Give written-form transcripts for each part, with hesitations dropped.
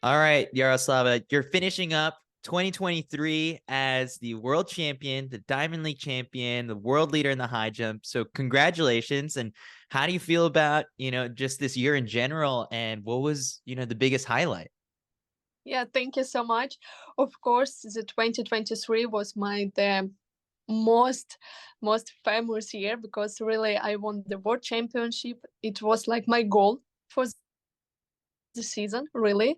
All right, Yaroslava, you're finishing up 2023 as the world champion, the Diamond League champion, the world leader in the high jump. So congratulations. And how do you feel about, just this year in general? And what was, the biggest highlight? Yeah, thank you so much. Of course, the 2023 was the most most famous year because really I won the world championship. It was like my goal for the season, really,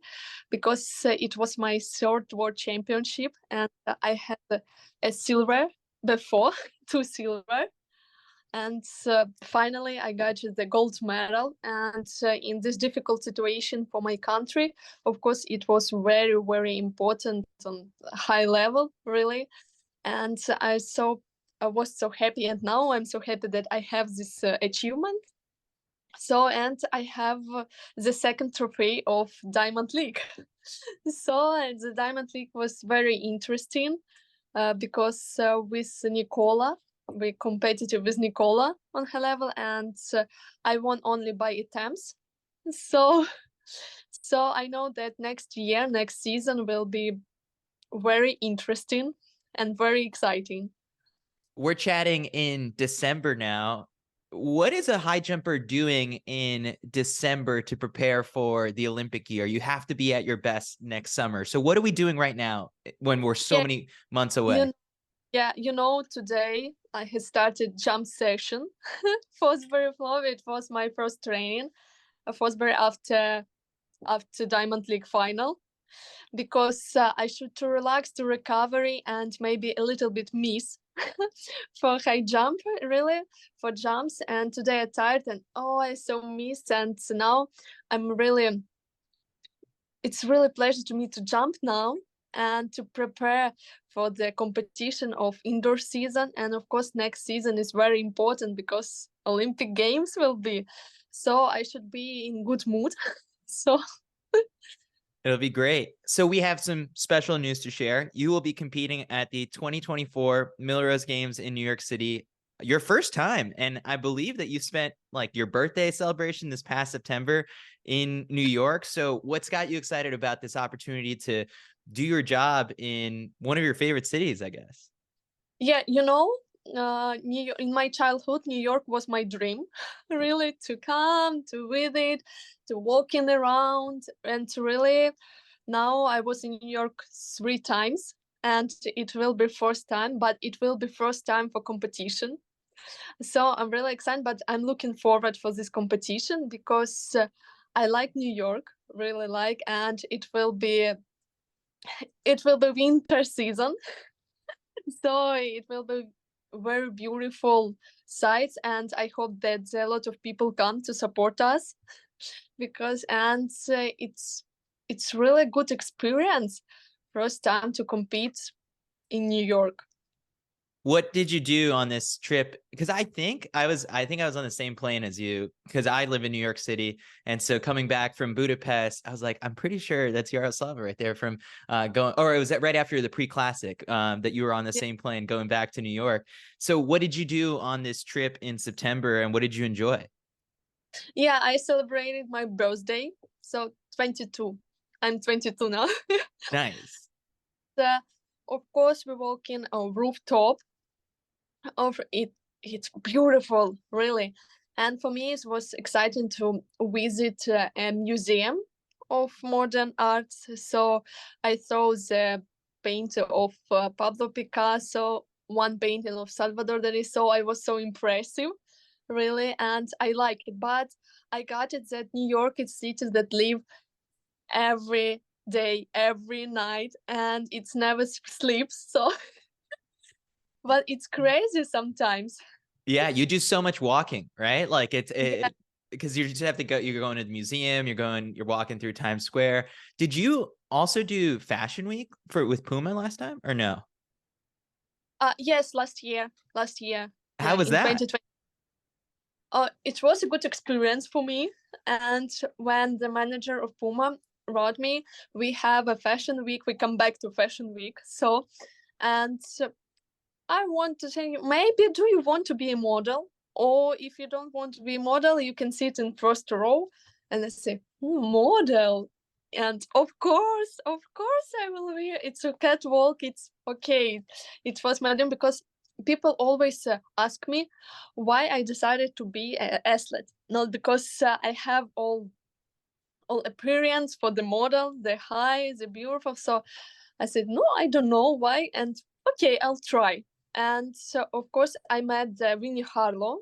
because it was my third world championship, and I had a silver before, two silver, and finally I got the gold medal. And in this difficult situation for my country, of course it was very very important on a high level, really. And I was so happy, and now I'm so happy that I have this achievement. So, and I have the second trophy of Diamond League. So the Diamond League was very interesting because with Nicola, we competitive with Nicola on her level, and I won only by attempts. So, so I know that next year, next season will be very interesting and very exciting. We're chatting in December now. What is a high jumper doing in December to prepare for the Olympic year? You have to be at your best next summer. So what are we doing right now when we're so Yeah, many months away? you Yeah, today I had started jump session. Fosbury floor. It was my first training. Fosbury after Diamond League final, because I should to relax, to recovery, and maybe a little bit miss for high jump, really, for jumps. And today I tired, and I so missed, and now I'm really it's really pleasure to me to jump now and to prepare for the competition of indoor season. And of course next season is very important because Olympic Games will be, so I should be in good mood. So It'll be great. So we have some special news to share. You will be competing at the 2024 Millrose Games in New York City, your first time. And I believe that you spent like your birthday celebration this past September in New York. So what's got you excited about this opportunity to do your job in one of your favorite cities, I guess? yeah, New York, in my childhood, New York was my dream, really, to come to visit, to walking around, and to really. Now I was in New York 3 times, and it will be first time, but it will be first time for competition. So I'm really excited, but I'm looking forward for this competition because I like New York, really like, and it will be winter season, so it will be very beautiful sights, and I hope that a lot of people come to support us because it's really good experience, first time to compete in New York. What did you do on this trip? Because I think I was on the same plane as you because I live in New York City. And so coming back from Budapest, I was like, I'm pretty sure that's Yaroslava right there from going, or it was right after the pre-classic that you were on the Yeah, same plane going back to New York. So what did you do on this trip in September and what did you enjoy? yeah, I celebrated my birthday, so 22. I'm 22 now. Nice. uh, of course, we walk in a rooftop of it. It's beautiful, really. And for me, it was exciting to visit a museum of modern arts. So I saw the painting of Pablo Picasso, one painting of Salvador Dali. So I was so impressive, really, and I like it. But I got it that New York is city that live every day, every night, and it's never sleeps. So, but it's crazy sometimes. Yeah, you do so much walking, right? Like Yeah. because you just have to go, you're going to the museum, you're walking through Times Square. Did you also do Fashion Week with Puma last time or no? Yes, last year. Last year. How Yeah, was in that? 2020. It was a good experience for me. And when the manager of Puma wrote me, we have a fashion week. We come back to fashion week. So, and I want to say, maybe do you want to be a model? Or if you don't want to be a model, you can sit in first row. And I say, model. And of course I will wear. It's a catwalk. It's okay. It was my dream because people always ask me why I decided to be an athlete. Not because I have all appearance for the model, the high, the beautiful. So I said, no, I don't know why. And okay, I'll try. And so, of course, I met Winnie Harlow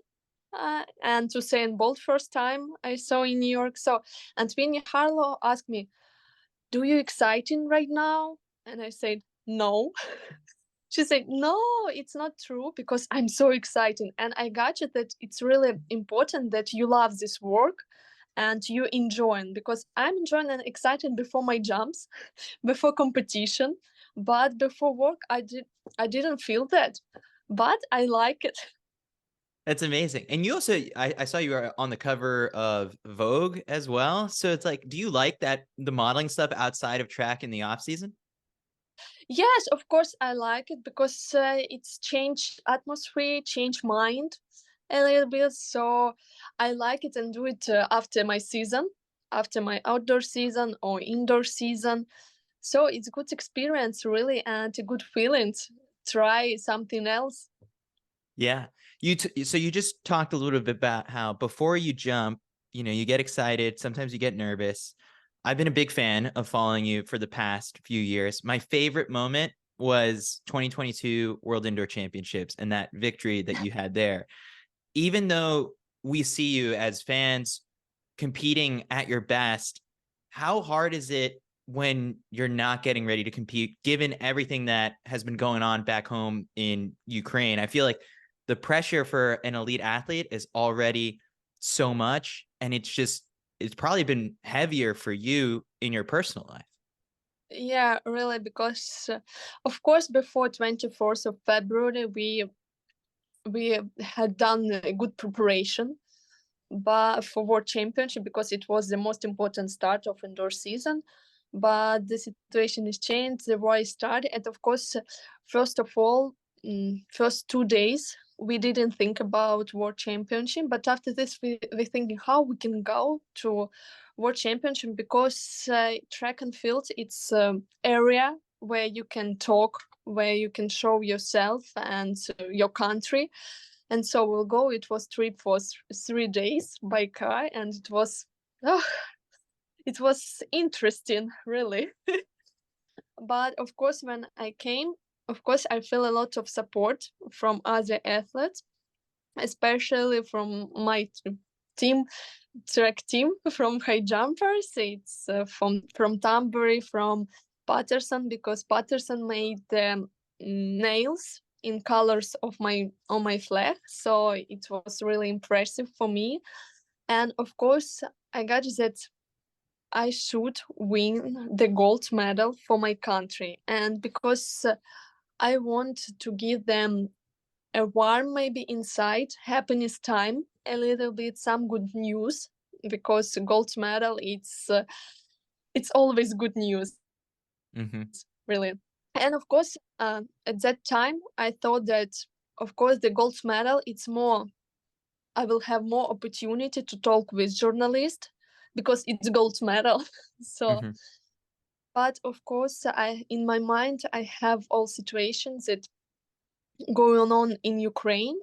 and Usain Bolt first time I saw in New York. So, and Winnie Harlow asked me, do you exciting right now? And I said, no. She said, no, it's not true because I'm so excited. And I got it that it's really important that you love this work and you enjoying because I'm enjoying and excited before my jumps, before competition. But before work, I didn't feel that. But I like it. That's amazing. And you also, I saw you were on the cover of Vogue as well. So it's like, do you like that the modeling stuff outside of track in the off season? Yes, of course I like it because it's changed atmosphere, changed mind a little bit. So I like it and do it after my season, after my outdoor season or indoor season. So it's good experience really and a good feeling. Try something else. Yeah. So you just talked a little bit about how before you jump, you get excited, sometimes you get nervous. I've been a big fan of following you for the past few years. My favorite moment was 2022 World Indoor Championships and that victory that you had there. Even though we see you as fans competing at your best, how hard is it when you're not getting ready to compete, given everything that has been going on back home in Ukraine? I feel like the pressure for an elite athlete is already so much, and it's probably been heavier for you in your personal life. Yeah, really, because of course before 24th of February we had done a good preparation but for World Championship because it was the most important start of indoor season. But the situation is changed. The war started, and of course, first of all, first 2 days we didn't think about World Championship. But after this, we thinking how we can go to World Championship because track and field it's area where you can talk, where you can show yourself and your country. And so we'll go. It was trip for 3 days by car, and oh, it was interesting, really. But of course, when I came, of course, I feel a lot of support from other athletes, especially from my team, track team, from high jumpers. It's from Tambury, from Patterson, because Patterson made the nails in colors of my on my flag, so it was really impressive for me. And of course, I got that I should win the gold medal for my country, and because I want to give them a warm, maybe inside happiness time, a little bit some good news, because gold medal it's always good news, Mm-hmm. really. And of course, at that time, I thought that, of course, the gold medal, it's more, I will have more opportunity to talk with journalists because it's gold medal. So, Mm-hmm. but of course, in my mind, I have all situations that going on in Ukraine.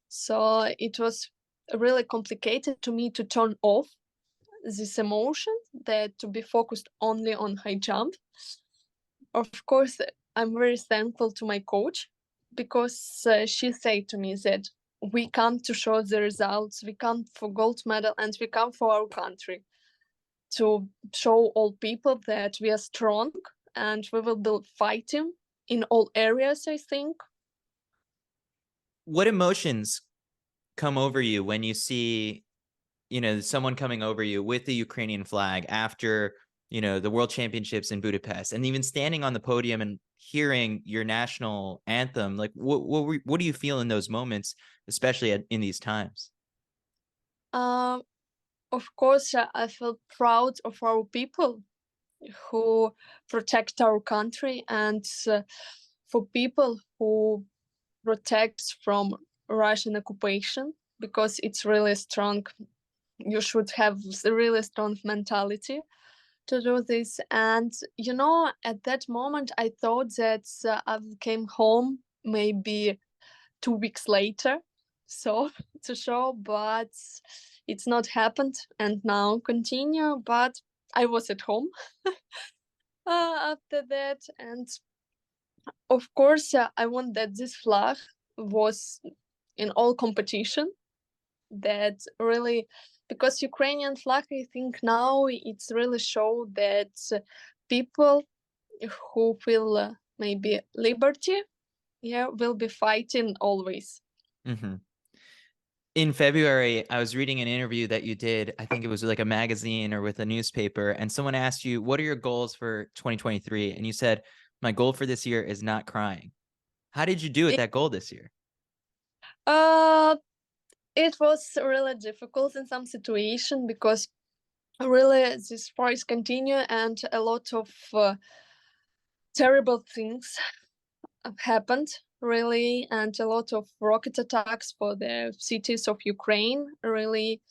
So it was really complicated to me to turn off this emotion, that to be focused only on high jump. Of course, I'm very thankful to my coach because she said to me that we come to show the results, we come for gold medal, and we come for our country to show all people that we are strong and we will be fighting in all areas, I think. What emotions come over you when you see, someone coming over you with the Ukrainian flag after, the World Championships in Budapest, and even standing on the podium and hearing your national anthem? Like, what do you feel in those moments, especially in these times? Uh, of course, I feel proud of our people who protect our country and for people who protect from Russian occupation because it's really strong. You should have a really strong mentality to do this. And at that moment I thought that I came home maybe 2 weeks later, so to show, but it's not happened, and now continue. But I was at home after that, and of course I want that this flag was in all competition, that really, because Ukrainian flag, I think now it's really show that people who feel maybe liberty, will be fighting always. Hmm. In February, I was reading an interview that you did. I think it was like a magazine or with a newspaper, and someone asked you, "What are your goals for 2023?" And you said, "My goal for this year is not crying." How did you do with that goal this year? Uh, it was really difficult in some situation, because really this fight continue and a lot of terrible things have happened, really, and a lot of rocket attacks for the cities of Ukraine, really.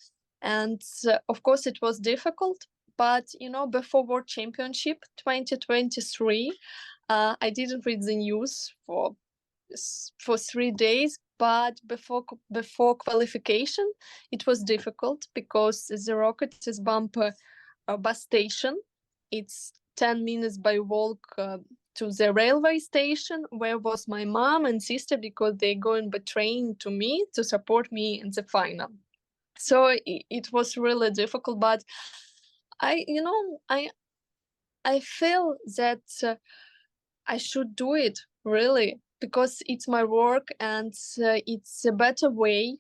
And of course it was difficult, but before World Championship 2023, I didn't read the news for 3 days. But before qualification it was difficult, because the rocket is bump a bus station. It's 10 minutes by walk to the railway station where was my mom and sister, because they going by train to me to support me in the final. So it was really difficult, but I you know I feel that I should do it, really, because it's my work, and it's a better way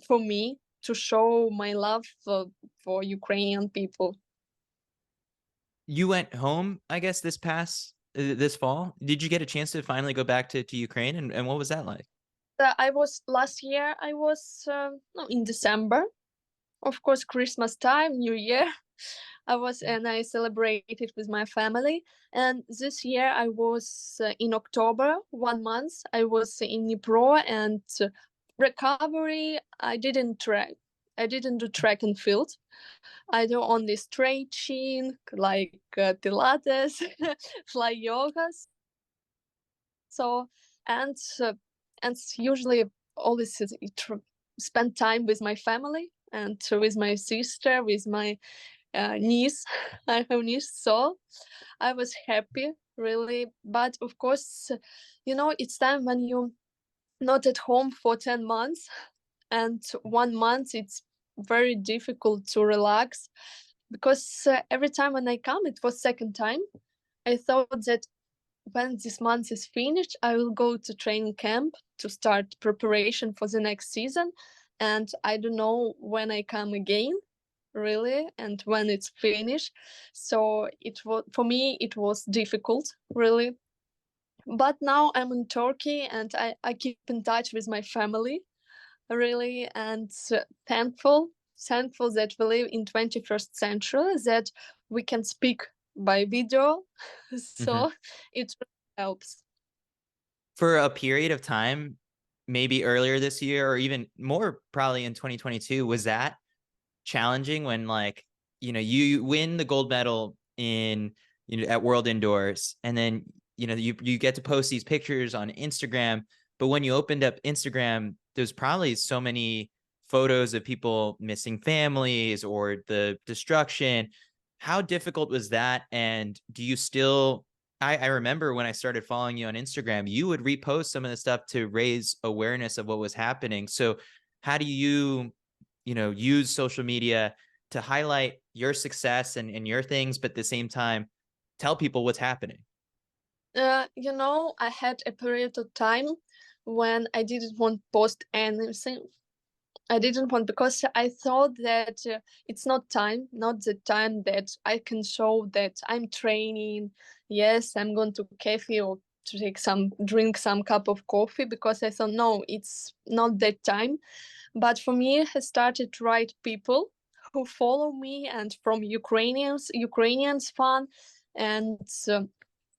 for me to show my love for Ukrainian people. You went home, I guess, this fall. Did you get a chance to finally go back to Ukraine, and what was that like? I was last year. I was no, in December, of course, Christmas time, New Year. And I celebrated with my family. And this year I was in October, 1 month. I was in Dnipro, and recovery. I didn't do track and field. I do only stretching, like Pilates, fly yoga. So, and usually always spend time with my family, and with my sister, with my niece. I have niece, so I was happy, really. But of course, it's time when you not at home for 10 months, and 1 month it's very difficult to relax, because every time when I come, it was second time, I thought that when this month is finished, I will go to training camp to start preparation for the next season. And I don't know when I come again, really, and when it's finished. So it was, for me, it was difficult, really. But now I'm in Turkey, and I keep in touch with my family, really, and thankful that we live in 21st century, that we can speak by video. Hmm. So it really helps. For a period of time, maybe earlier this year or even more probably in 2022, was that challenging when, like, you win the gold medal in, at World Indoors, and then, you get to post these pictures on Instagram, but when you opened up Instagram, there's probably so many photos of people missing families or the destruction. How difficult was that? And do you still, I remember when I started following you on Instagram, you would repost some of the stuff to raise awareness of what was happening. So how do you, use social media to highlight your success and your things, but at the same time, tell people what's happening? I had a period of time when I didn't want to post anything. I didn't want, because I thought that it's not the time that I can show that I'm training. Yes, I'm going to cafe or to drink some cup of coffee, because I thought, no, it's not that time. But for me, I started to write people who follow me, and from Ukrainians fan, and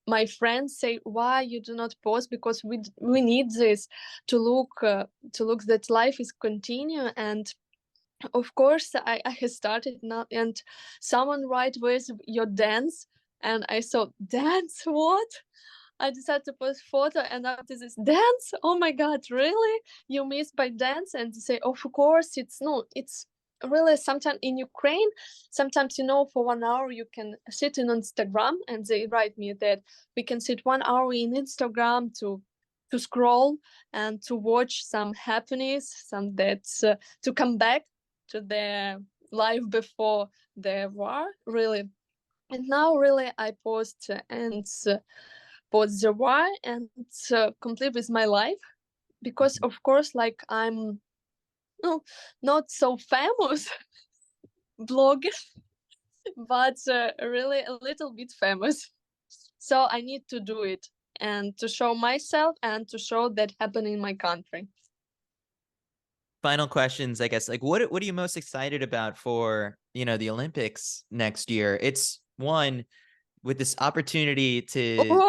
my friends say, why you do not post, because we need this to look that life is continue. And of course, I had started now, and someone write, "Where's your dance?" And I saw, "Dance? What?" I decided to post photo, and after this, "Dance? Oh my God, really? You miss by dance?" And they say, "Of course, it's no, it's really sometimes in Ukraine, sometimes, for 1 hour you can sit in Instagram," and they write me that we can sit 1 hour in Instagram to scroll and to watch some happenings, some that's to come back to their life before the war, really. And now, really, I post and post the war and complete with my life, because, Mhm. of course, like I'm no, not so famous blogger, but really a little bit famous. So I need to do it and to show myself and to show that happen in my country. Final questions, I guess. Like, what are you most excited about for, the Olympics next year? It's one with this opportunity to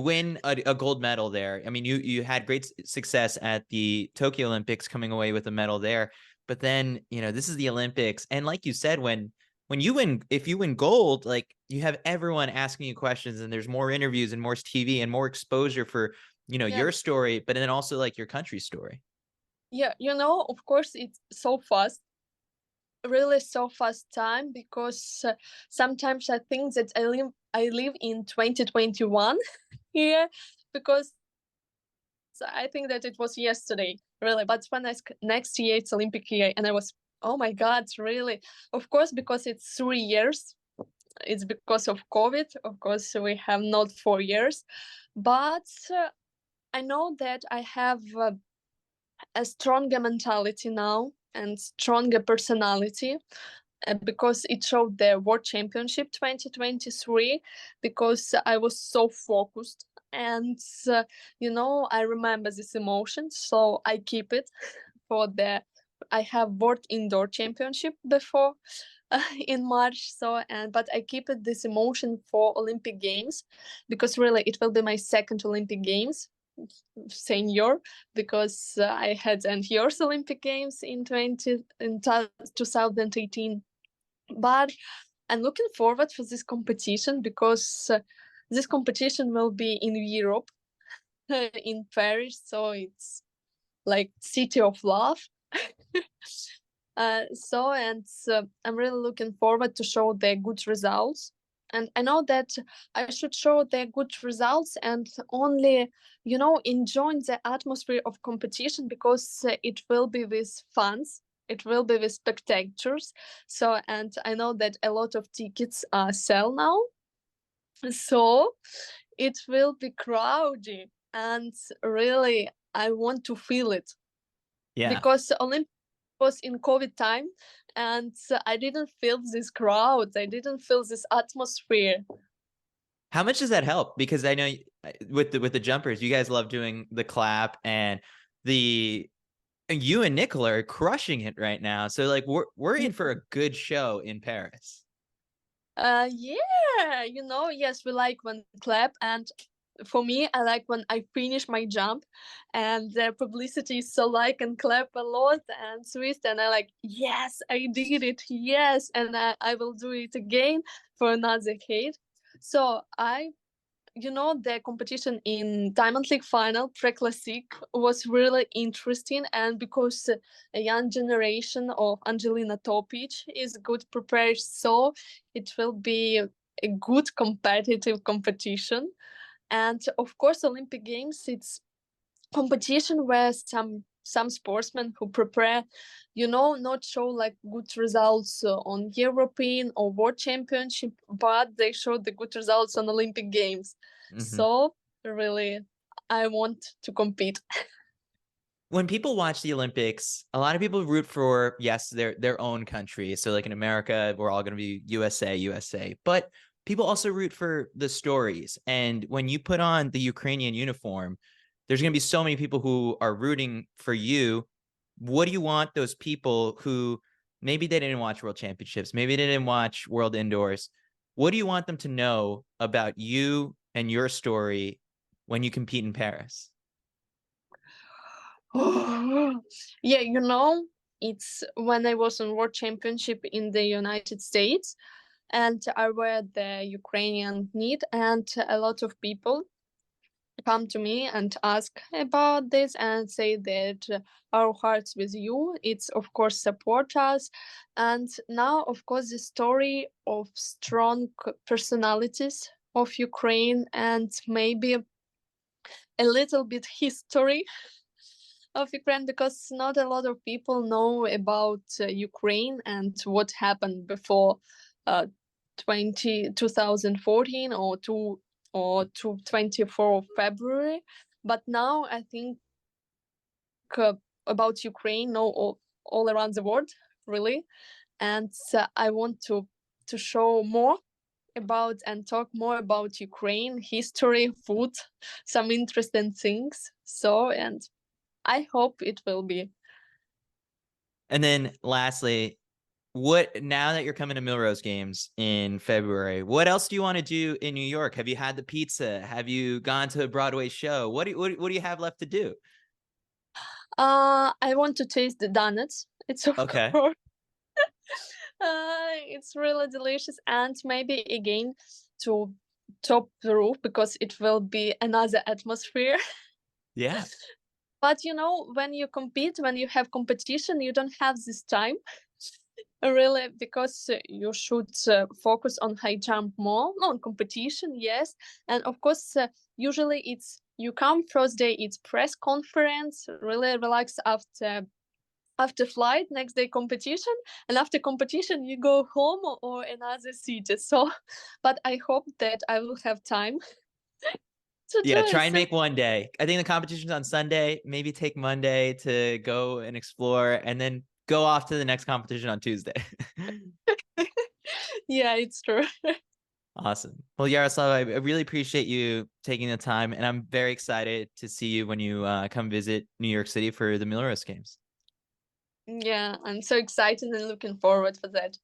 win a gold medal there. I mean, you had great success at the Tokyo Olympics, coming away with a medal there. But then, this is the Olympics, and like you said, when you win, if you win gold, like you have everyone asking you questions, and there's more interviews and more TV and more exposure for Yeah, your story, but then also like your country's story. yeah, of course, it's so fast, really so fast time, because sometimes I think that I live in 2021 here, because I think that it was yesterday, really. But when next year it's Olympic year, and I was, oh my God, really? Of course, because it's 3 years. It's because of COVID. Of course, we have not 4 years, but I know that I have a stronger mentality now and stronger personality, because it showed the World Championship 2023, because I was so focused, and I remember this emotion, so I keep it for the. I have World Indoor Championship before in March, but I keep it this emotion for Olympic Games, because really it will be my second Olympic Games senior, because I had an year's Olympic Games in 2018. But I'm looking forward for this competition, because this competition will be in Europe, in Paris. So it's like city of love. I'm really looking forward to show the good results. And I know that I should show the good results and only, enjoy the atmosphere of competition, because it will be with fans. It will be with spectators. So, and I know that a lot of tickets are sell now. So it will be crowded. And really, I want to feel it, Yeah. because Olympics was in COVID time, and I didn't feel this crowd. I didn't feel this atmosphere. How much does that help? Because I know with the jumpers, you guys love doing the clap, and the you and Nicola are crushing it right now. So like we're in for a good show in Paris. Yeah, yes, we like when clap, and for me, I like when I finish my jump, and the publicity is so like and clap a lot and twist, and I like, yes, I did it, yes, and I will do it again for another hit. So the competition in Diamond League final pre-classic was really interesting, and because a young generation of Angelina Topic is good prepared, so it will be a good competitive competition. And of course, Olympic Games, it's competition where some sportsmen who prepare, not show like good results on European or World Championship, but they show the good results on Olympic Games. Mhm. So really, I want to compete. When people watch the Olympics, a lot of people root for, yes, their own country. So like in America, we're all going to be USA, USA. But people also root for the stories. And when you put on the Ukrainian uniform, there's going to be so many people who are rooting for you. What do you want those people who maybe they didn't watch World Championships, maybe they didn't watch World Indoors? What do you want them to know about you and your story when you compete in Paris? Yeah, it's when I was on World Championship in the United States, and I wear the Ukrainian knit, and a lot of people come to me and ask about this and say that our hearts with you. It's of course support us. And now of course the story of strong personalities of Ukraine and maybe a little bit history of Ukraine, because not a lot of people know about Ukraine and what happened before uh, 2014 or to 24 of February. But now I think about Ukraine know all around the world, really. And I want to show more about and talk more about Ukraine, history, food, some interesting things. So, and I hope it will be. And then lastly, what now that you're coming to Millrose Games in February, what else do you want to do in New York? Have you had the pizza? Have you gone to a Broadway show? What do you have left to do? I want to taste the donuts. It's of Okay. course. It's really delicious, and maybe again to top the roof because it will be another atmosphere. Yeah. But you know, when you compete, when you have competition, you don't have this time really, because you should focus on high jump more, no, on competition, yes. And of course, usually it's you come first day, it's press conference, really relax after flight, next day competition, and after competition you go home or another city. So, but I hope that I will have time to do Yeah, try it. and make one day. I think the competition's on Sunday. Maybe take Monday to go and explore, and then go off to the next competition on Tuesday. Yeah, it's true. Awesome. Well, Yaroslav, I really appreciate you taking the time, and I'm very excited to see you when you come visit New York City for the Millrose Games. Yeah, I'm so excited and looking forward for that.